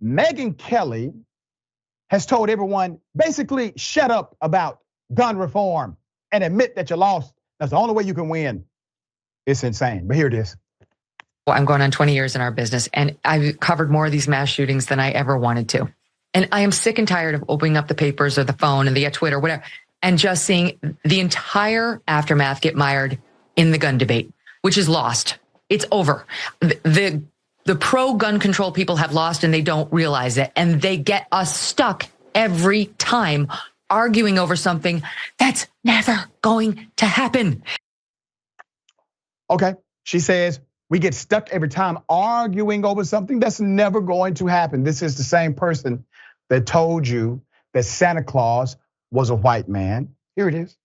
Megyn Kelly has told everyone, basically, shut up about gun reform and admit that you lost. That's the only way you can win. It's insane, but here it is. Well, I'm going on 20 years in our business, and I've covered more of these mass shootings than I ever wanted to. And I am sick and tired of opening up the papers or the phone and the Twitter, whatever, and just seeing the entire aftermath get mired in the gun debate, which is lost. It's over. The pro-gun control people have lost, and they don't realize it. And they get us stuck every time arguing over something that's never going to happen. Okay, she says, we get stuck every time arguing over something that's never going to happen. This is the same person that told you that Santa Claus was a white man. Here it is.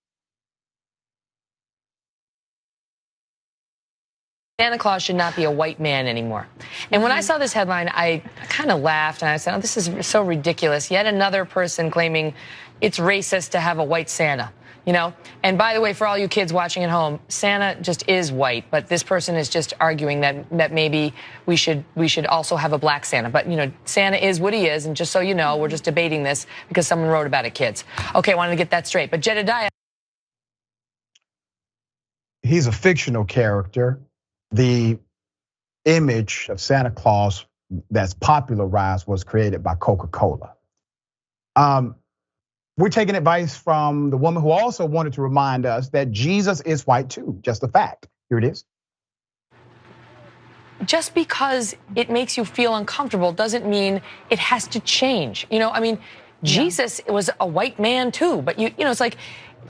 Santa Claus should not be a white man anymore. And when I saw this headline, I kind of laughed and I said, oh, this is so ridiculous. Yet another person claiming it's racist to have a white Santa. You know, and by the way, for all you kids watching at home, Santa just is white, but this person is just arguing that maybe we should also have a black Santa. But you know, Santa is what he is, and just so you know, we're just debating this because someone wrote about it, kids. Okay, I wanted to get that straight. But Jedediah, he's a fictional character. The image of Santa Claus that's popularized was created by Coca-Cola. We're taking advice from the woman who also wanted to remind us that Jesus is white too, just a fact. Here it is. Just because it makes you feel uncomfortable doesn't mean it has to change. You know, I mean, Jesus was a white man too, but you know, it's like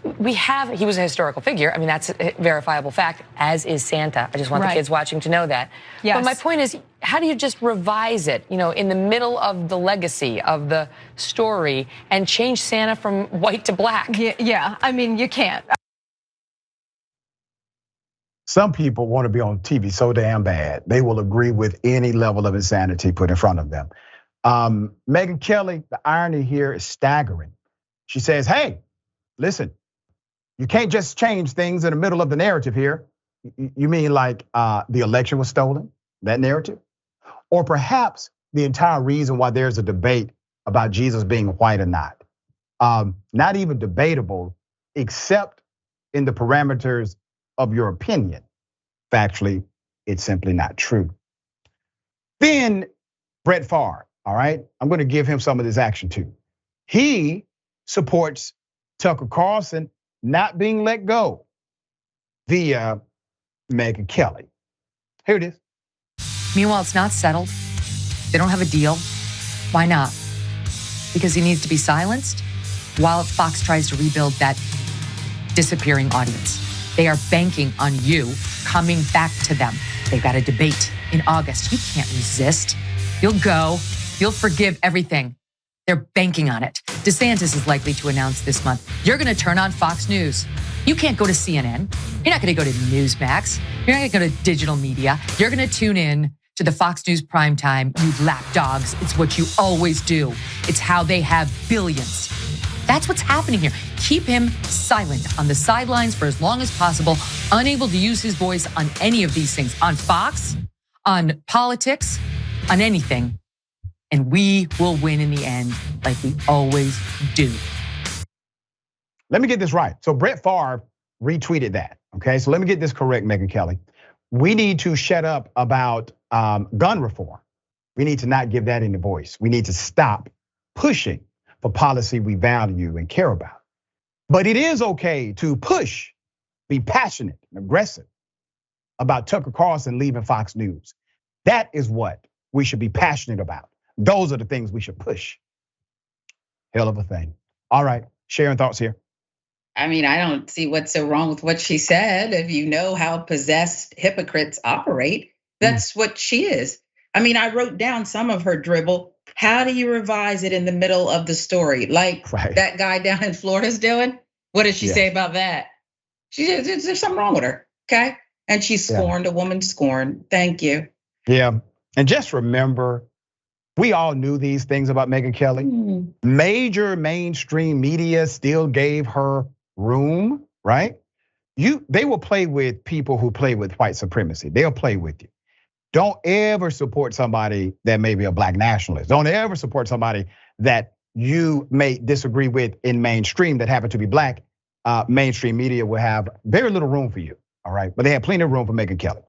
he was a historical figure. I mean, that's a verifiable fact, as is Santa. I just want the kids watching to know that. Yes. But my point is, how do you just revise it, you know, in the middle of the legacy of the story and change Santa from white to black? Yeah, I mean, you can't. Some people want to be on TV so damn bad, they will agree with any level of insanity put in front of them. Megyn Kelly, the irony here is staggering. She says, hey, listen, you can't just change things in the middle of the narrative here. You mean like the election was stolen, that narrative? Or perhaps the entire reason why there's a debate about Jesus being white or not. Not even debatable, except in the parameters of your opinion. Factually, it's simply not true. Then Brett Favre, all right? I'm gonna give him some of this action too. He supports Tucker Carlson not being let go via Megyn Kelly. Here it is. Meanwhile, it's not settled. They don't have a deal. Why not? Because he needs to be silenced while Fox tries to rebuild that disappearing audience. They are banking on you coming back to them. They've got a debate in August. You can't resist. You'll go. You'll forgive everything. They're banking on it. DeSantis is likely to announce this month, you're gonna turn on Fox News. You can't go to CNN. You're not gonna go to Newsmax. You're not gonna go to digital media. You're gonna tune in to the Fox News primetime, you lapdogs. It's what you always do. It's how they have billions. That's what's happening here. Keep him silent on the sidelines for as long as possible, unable to use his voice on any of these things, on Fox, on politics, on anything. And we will win in the end, like we always do. Let me get this right. So Brett Favre retweeted that, okay? So let me get this correct, Megyn Kelly. We need to shut up about gun reform. We need to not give that any voice. We need to stop pushing for policy we value and care about. But it is okay to push, be passionate and aggressive about Tucker Carlson leaving Fox News. That is what we should be passionate about. Those are the things we should push. Hell of a thing. All right, Sharon, thoughts here. I mean, I don't see what's so wrong with what she said. If you know how possessed hypocrites operate, that's what she is. I mean, I wrote down some of her dribble. How do you revise it in the middle of the story? Like that guy down in Florida's doing? What did she say about that? She said, there's something wrong with her, okay? And she scorned a woman scorned. Thank you. Yeah, and just remember, we all knew these things about Megyn Kelly. Major mainstream media still gave her room, right? They will play with people who play with white supremacy. They'll play with you. Don't ever support somebody that may be a black nationalist. Don't ever support somebody that you may disagree with in mainstream that happen to be black. Mainstream media will have very little room for you, all right? But they have plenty of room for Megyn Kelly.